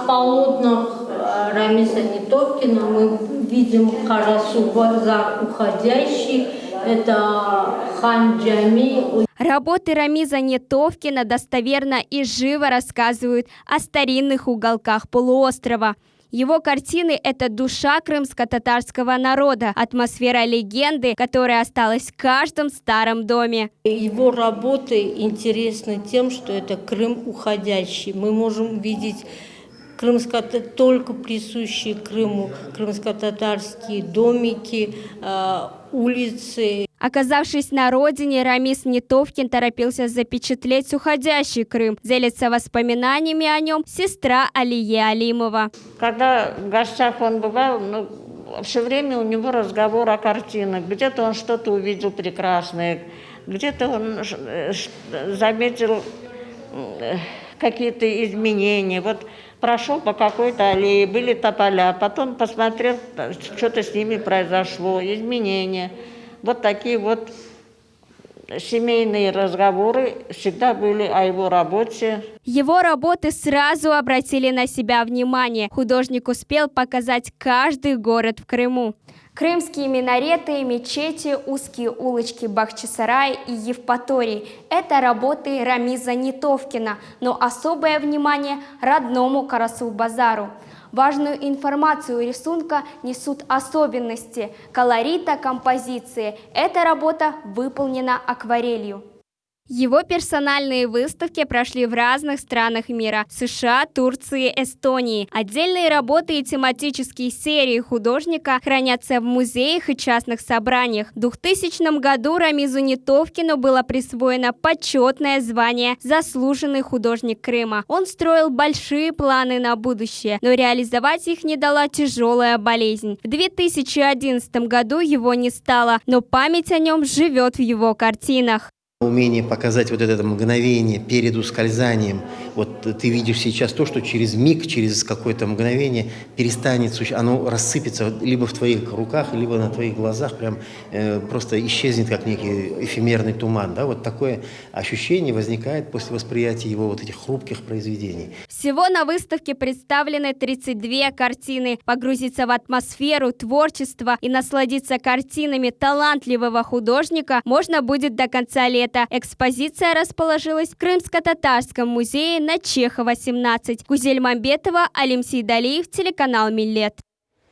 полотнах Рамиса Нетовкина мы видим Карасу-базар уходящий. Это Хан Джами. Работы Рамиза Нетовкина достоверно и живо рассказывают о старинных уголках полуострова. Его картины – это душа крымско-татарского народа, атмосфера легенды, которая осталась в каждом старом доме. Его работы интересны тем, что это Крым уходящий. Мы можем видеть только присущие Крыму крымско-татарские домики, улицы. Оказавшись на родине, Рамис Нетовкин торопился запечатлеть уходящий Крым. Делится воспоминаниями о нем сестра Алия Алимова. Когда в гостях он бывал, все время у него разговор о картинах. Где-то он что-то увидел прекрасное, где-то он заметил какие-то изменения. Вот прошел по какой-то аллее, были тополя, потом посмотрел, что-то с ними произошло, изменения. Вот такие вот семейные разговоры всегда были о его работе. Его работы сразу обратили на себя внимание. Художник успел показать каждый город в Крыму. Крымские минареты, мечети, узкие улочки Бахчисарая и Евпатории – это работы Рамиза Нетовкина, но особое внимание родному Карасу-базару. Важную информацию рисунка несут особенности колорита композиции. Эта работа выполнена акварелью. Его персональные выставки прошли в разных странах мира – США, Турции, Эстонии. Отдельные работы и тематические серии художника хранятся в музеях и частных собраниях. В 2000 году Рамизу Нетовкину было присвоено почетное звание «Заслуженный художник Крыма». Он строил большие планы на будущее, но реализовать их не дала тяжелая болезнь. В 2011 году его не стало, но память о нем живет в его картинах. Умение показать вот это мгновение перед ускользанием. Вот ты видишь сейчас то, что через миг, через какое-то мгновение перестанет существовать, оно рассыпется либо в твоих руках, либо на твоих глазах, прям просто исчезнет, как некий эфемерный туман. Да? Вот такое ощущение возникает после восприятия его вот этих хрупких произведений. Всего на выставке представлены 32 картины. Погрузиться в атмосферу, творчество и насладиться картинами талантливого художника можно будет до конца лета. Экспозиция расположилась в Крымско-татарском музее на Чехова, 17. Гузель Мамбетова, Алим Сейдалиев, телеканал Миллет.